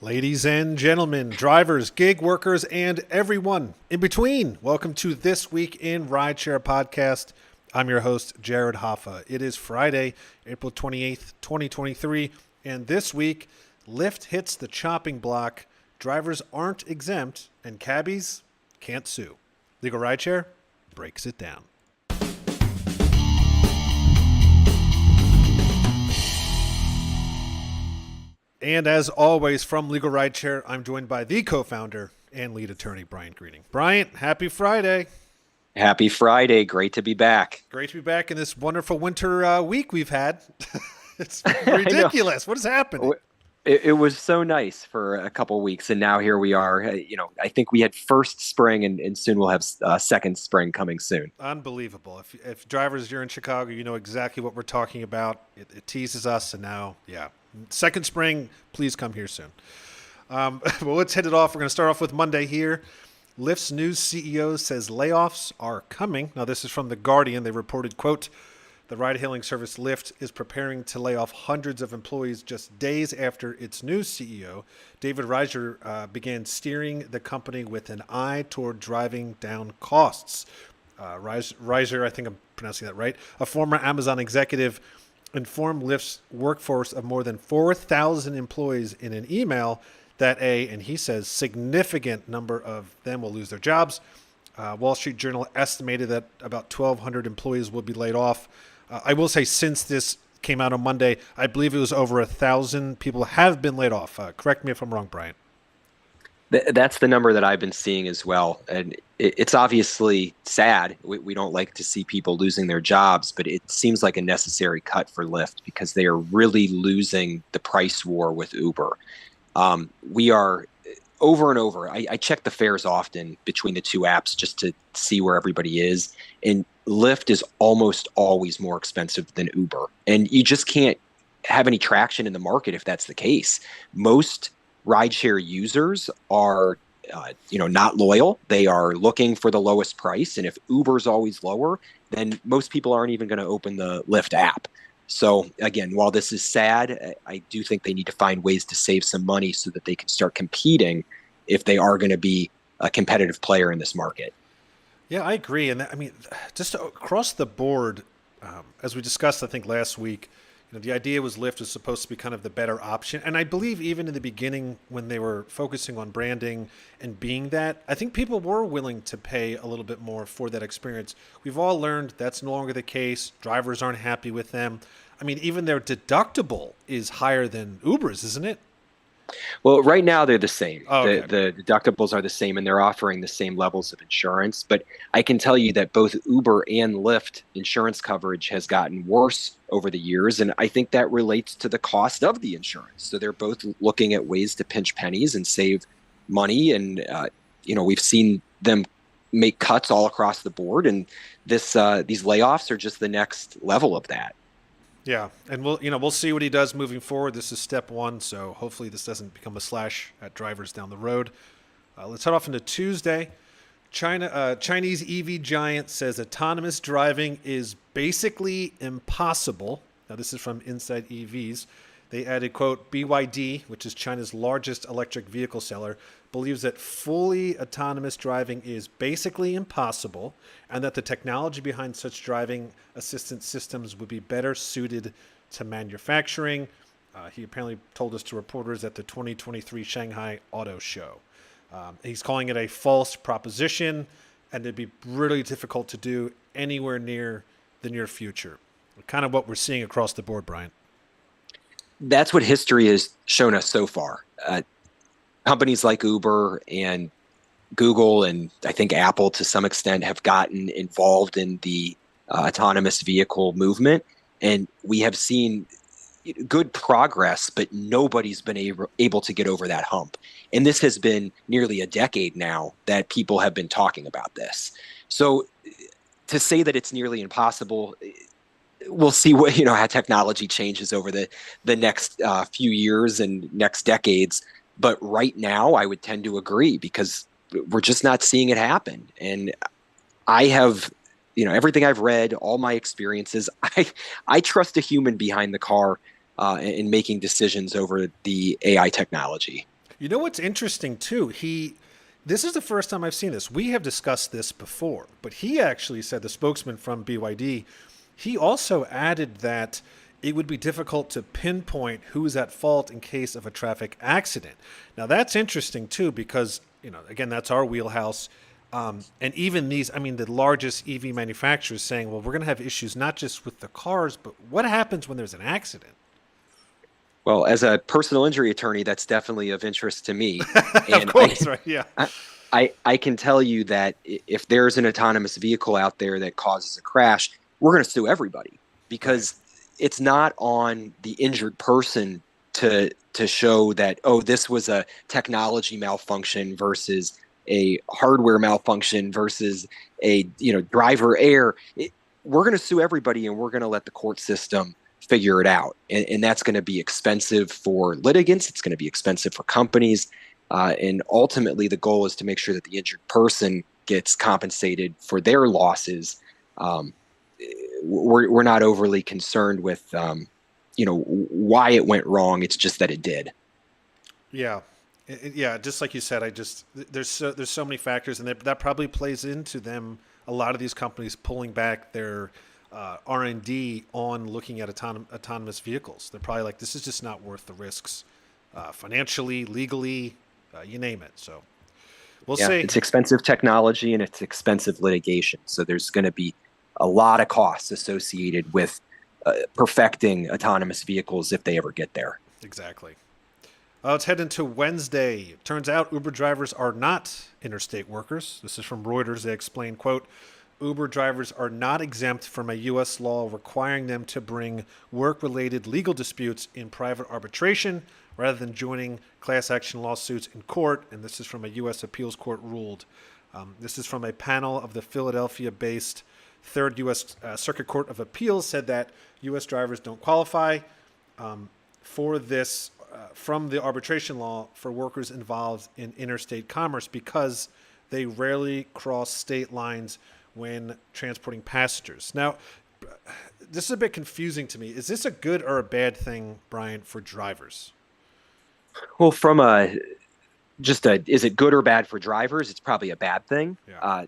Ladies and gentlemen, drivers, gig workers, and everyone in between, welcome to This Week in Rideshare podcast. I'm your host, Jared Hoffa. It is Friday, April 28th, 2023, and this week, Lyft hits the chopping block, drivers aren't exempt, and cabbies can't sue. Legal Rideshare breaks it down. And as always, from Legal Rideshare, I'm joined by the co-founder and lead attorney, Bryant Greening. Bryant, happy Friday. Happy Friday. Great to be back. Great to be back in this wonderful winter week we've had. It's ridiculous. What is happening? It was so nice for a couple of weeks, and now here we are. I think we had first spring, and soon we'll have second spring coming soon. Unbelievable. If drivers, you're in Chicago, you know exactly what we're talking about. It teases us, and now, yeah. Second spring, please come here soon. Well, let's hit it off. We're going to start off with Monday here. Lyft's new CEO says layoffs are coming. Now, this is from The Guardian. They reported, quote, the ride-hailing service Lyft is preparing to lay off hundreds of employees just days after its new CEO, David Rideshare, began steering the company with an eye toward driving down costs. Rideshare, I think I'm pronouncing that right, a former Amazon executive, informed Lyft's workforce of more than 4,000 employees in an email that and he says, significant number of them will lose their jobs. Wall Street Journal estimated that about 1,200 employees will be laid off. I will say since this came out on Monday, I believe it was over 1,000 people have been laid off. Correct me if I'm wrong, Brian. That's the number that I've been seeing as well. And it's obviously sad. We don't like to see people losing their jobs, but it seems like a necessary cut for Lyft because they are really losing the price war with Uber. We are over and over. I check the fares often between the two apps just to see where everybody is. And Lyft is almost always more expensive than Uber. And you just can't have any traction in the market if that's the case. Most rideshare users are not loyal. They are looking for the lowest price. And if Uber's always lower, then most people aren't even going to open the Lyft app. So again, while this is sad, I do think they need to find ways to save some money so that they can start competing if they are going to be a competitive player in this market. Yeah, I agree. And just across the board, as we discussed, I think last week, the idea was Lyft was supposed to be kind of the better option. And I believe even in the beginning when they were focusing on branding and being that, I think people were willing to pay a little bit more for that experience. We've all learned that's no longer the case. Drivers aren't happy with them. Even their deductible is higher than Uber's, isn't it? Well, right now they're the same. Oh, okay. The deductibles are the same, and they're offering the same levels of insurance. But I can tell you that both Uber and Lyft insurance coverage has gotten worse over the years, and I think that relates to the cost of the insurance. So they're both looking at ways to pinch pennies and save money, and we've seen them make cuts all across the board, and these layoffs are just the next level of that. Yeah, and we'll see what he does moving forward. This is step one, so hopefully this doesn't become a slash at drivers down the road. Let's head off into Tuesday. Chinese EV giant says autonomous driving is basically impossible. Now, this is from Inside EVs. They added, quote, BYD, which is China's largest electric vehicle seller, believes that fully autonomous driving is basically impossible and that the technology behind such driving assistance systems would be better suited to manufacturing. He apparently told us to reporters at the 2023 Shanghai Auto Show. He's calling it a false proposition, and it'd be really difficult to do anywhere near the near future. Kind of what we're seeing across the board, Brian. That's what history has shown us so far. Companies like Uber and Google and I think Apple to some extent have gotten involved in the autonomous vehicle movement. And we have seen good progress, but nobody's been able to get over that hump. And this has been nearly a decade now that people have been talking about this. So to say that it's nearly impossible, we'll see what how technology changes over the next few years and next decades. But right now, I would tend to agree because we're just not seeing it happen. And I have, everything I've read, all my experiences, I trust a human behind the car in making decisions over the AI technology. You know what's interesting too? This is the first time I've seen this. We have discussed this before, but he actually said, the spokesman from BYD, he also added that it would be difficult to pinpoint who's at fault in case of a traffic accident. Now that's interesting too, because again, that's our wheelhouse. And even these, I mean, the largest EV manufacturers saying, well, we're going to have issues not just with the cars, but what happens when there's an accident? Well, as a personal injury attorney, that's definitely of interest to me. Of And course, right? Yeah. I can tell you that if there's an autonomous vehicle out there that causes a crash, we're going to sue everybody because it's not on the injured person to show that, oh, this was a technology malfunction versus a hardware malfunction versus a driver error. We're going to sue everybody, and we're going to let the court system figure it out. And that's going to be expensive for litigants. It's going to be expensive for companies. And ultimately, the goal is to make sure that the injured person gets compensated for their losses. We're not overly concerned with, why it went wrong. It's just that it did. Yeah. Yeah, just like you said, there's so many factors, and that probably plays into them. A lot of these companies pulling back their R&D on looking at autonomous vehicles. They're probably like, this is just not worth the risks, financially, legally, you name it. So we'll see. It's expensive technology and it's expensive litigation. So there's going to be a lot of costs associated with perfecting autonomous vehicles if they ever get there. Exactly. Let's head into Wednesday. Turns out Uber drivers are not interstate workers. This is from Reuters. They explain, quote, Uber drivers are not exempt from a U.S. law requiring them to bring work-related legal disputes in private arbitration rather than joining class action lawsuits in court. And this is from a U.S. appeals court ruled. This is from a panel of the Philadelphia-based Third U.S. Circuit Court of Appeals said that U.S. drivers don't qualify for this from the arbitration law for workers involved in interstate commerce because they rarely cross state lines when transporting passengers. Now, this is a bit confusing to me. Is this a good or a bad thing, Brian, for drivers? Well, is it good or bad for drivers? It's probably a bad thing. Yeah.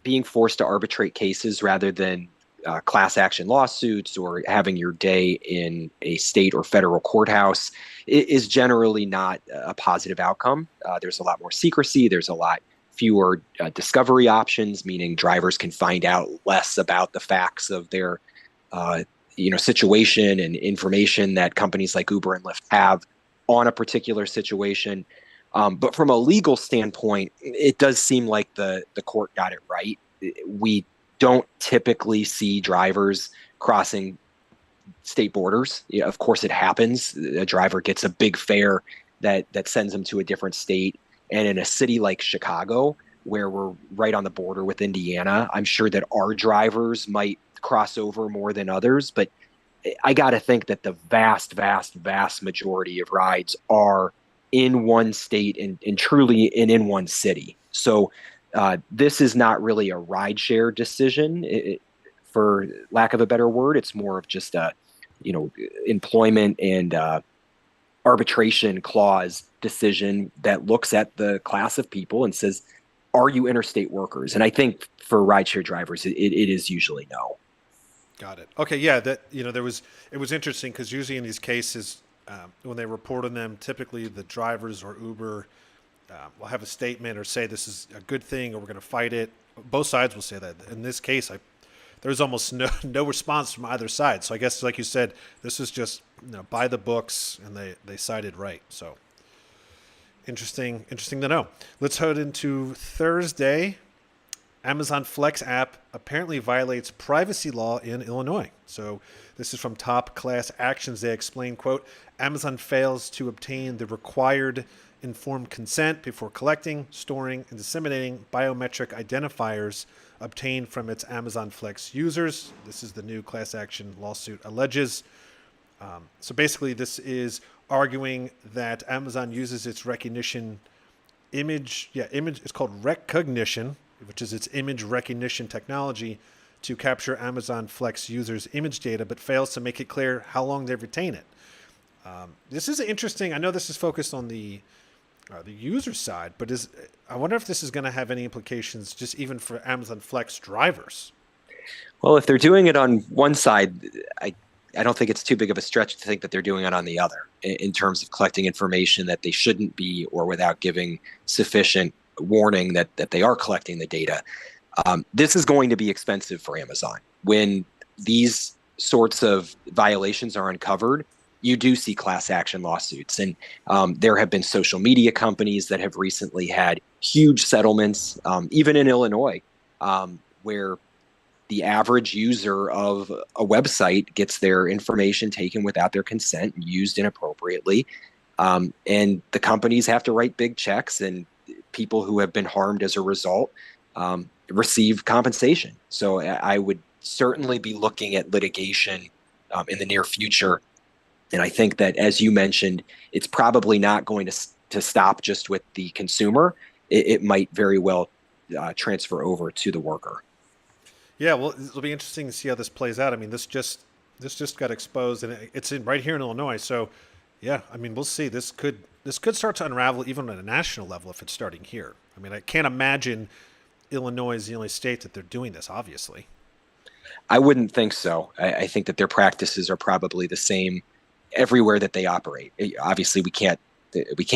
Being forced to arbitrate cases rather than class action lawsuits or having your day in a state or federal courthouse is generally not a positive outcome. There's a lot more secrecy. There's a lot fewer discovery options, meaning drivers can find out less about the facts of their situation and information that companies like Uber and Lyft have on a particular situation. But from a legal standpoint, it does seem like the court got it right. We don't typically see drivers crossing state borders. Yeah, of course, it happens. A driver gets a big fare that sends them to a different state. And in a city like Chicago, where we're right on the border with Indiana, I'm sure that our drivers might cross over more than others. But I got to think that the vast, vast, vast majority of rides are in one state and truly in one city. So this is not really a rideshare decision, for lack of a better word. It's more of just a, employment and arbitration clause decision that looks at the class of people and says, are you interstate workers? And I think for rideshare drivers, it is usually no. Got it. Okay. Yeah. It was interesting because usually in these cases, when they report on them, typically the drivers or Uber will have a statement or say this is a good thing or we're going to fight it. Both sides will say that. In this case, there was almost no response from either side. So I guess, like you said, this is just by the books, and they sided right. So interesting to know. Let's head into Thursday. Amazon Flex app apparently violates privacy law in Illinois. So this is from Top Class Actions. They explain, quote, Amazon fails to obtain the required informed consent before collecting, storing, and disseminating biometric identifiers obtained from its Amazon Flex users. This is the new class action lawsuit alleges. So basically, this is arguing that Amazon uses its recognition image. It's called recognition, which is its image recognition technology to capture Amazon Flex users' image data, but fails to make it clear how long they retain it. This is interesting. I know this is focused on the the user side, but I wonder if this is going to have any implications just even for Amazon Flex drivers. Well, if they're doing it on one side, I I don't think it's too big of a stretch to think that they're doing it on the other in terms of collecting information that they shouldn't be, or without giving sufficient warning that they are collecting the data. This is going to be expensive for Amazon. When these sorts of violations are uncovered, you do see class action lawsuits. And there have been social media companies that have recently had huge settlements, even in Illinois, where the average user of a website gets their information taken without their consent and used inappropriately. And the companies have to write big checks, and people who have been harmed as a result receive compensation. So I would certainly be looking at litigation in the near future. And I think that, as you mentioned, it's probably not going to stop just with the consumer. It might very well transfer over to the worker. Yeah, well, it'll be interesting to see how this plays out. I mean, this just got exposed, and it's right here in Illinois. So, yeah, I mean, we'll see. This could start to unravel even at a national level if it's starting here. I mean, I can't imagine Illinois is the only state that they're doing this. Obviously, I wouldn't think so. I think that their practices are probably the same everywhere that they operate. Obviously, we can't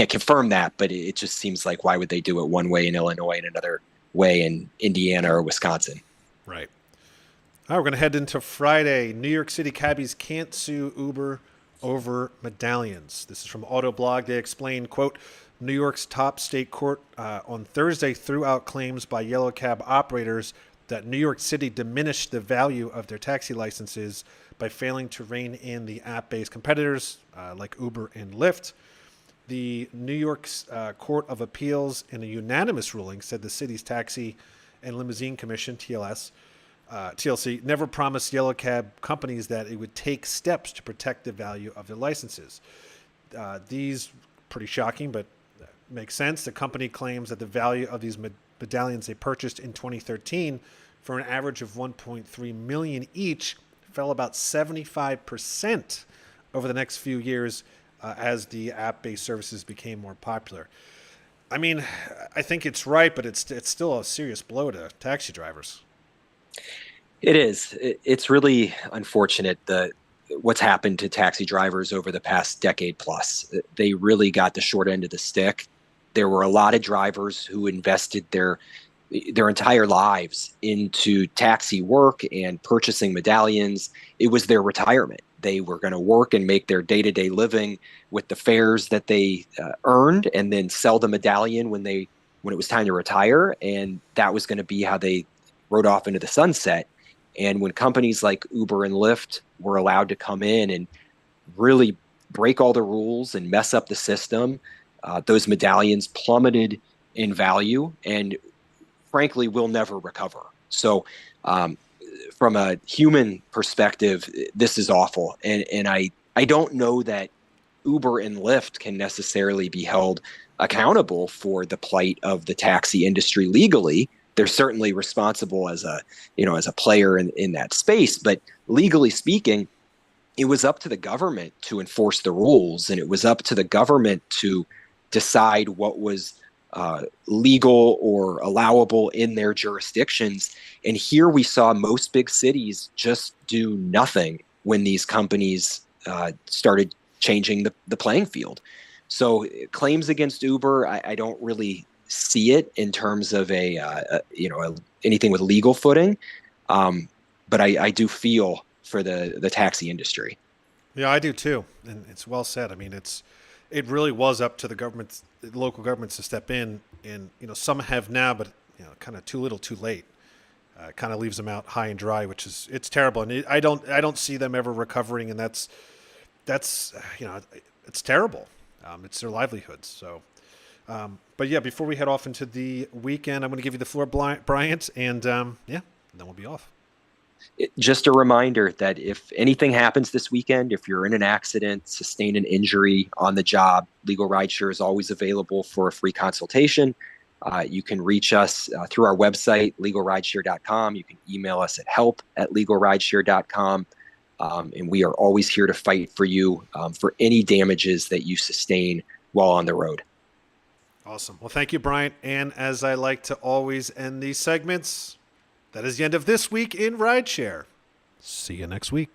confirm that, but it just seems like, why would they do it one way in Illinois and another way in Indiana or Wisconsin? right. All right, we're going to head into Friday. New York City cabbies can't sue Uber over medallions. This is from Autoblog. They explain, quote, New York's top state court on Thursday threw out claims by yellow cab operators that New York City diminished the value of their taxi licenses by failing to rein in the app-based competitors like Uber and Lyft. The New York's Court of Appeals, in a unanimous ruling, said the city's Taxi and Limousine Commission, TLC, never promised yellow cab companies that it would take steps to protect the value of their licenses. These pretty shocking, but make sense. The company claims that the value of these medallions they purchased in 2013 for an average of 1.3 million each fell about 75% over the next few years as the app-based services became more popular. I mean, I think it's right, but it's still a serious blow to taxi drivers. It is. It's really unfortunate what's happened to taxi drivers over the past decade plus. They really got the short end of the stick. There were a lot of drivers who invested their entire lives into taxi work and purchasing medallions. It was their retirement. They were going to work and make their day-to-day living with the fares that they earned, and then sell the medallion when it was time to retire. And that was going to be how they rode off into the sunset. And when companies like Uber and Lyft were allowed to come in and really break all the rules and mess up the system, those medallions plummeted in value and frankly will never recover. So from a human perspective, this is awful. And I don't know that Uber and Lyft can necessarily be held accountable for the plight of the taxi industry legally. They're certainly responsible as a player in that space, but legally speaking, it was up to the government to enforce the rules, and it was up to the government to decide what was legal or allowable in their jurisdictions. And here we saw most big cities just do nothing when these companies started changing the playing field. So claims against Uber, I don't really see it in terms of anything with legal footing, but I do feel for the taxi industry. Yeah, I do too, and it's well said. I mean, it really was up to the local governments to step in, and some have now, but kind of too little, too late. Kind of leaves them out high and dry, which it's terrible, and I don't see them ever recovering, and that's it's terrible. It's their livelihoods. So, but yeah, before we head off into the weekend, I'm going to give you the floor, Bryant, and then we'll be off. Just a reminder that if anything happens this weekend, if you're in an accident, sustain an injury on the job, Legal Rideshare is always available for a free consultation. You can reach us through our website, LegalRideshare.com. You can email us at help@LegalRideshare.com. And we are always here to fight for you for any damages that you sustain while on the road. Awesome. Well, thank you, Bryant. And as I like to always end these segments, that is the end of this week in Rideshare. See you next week.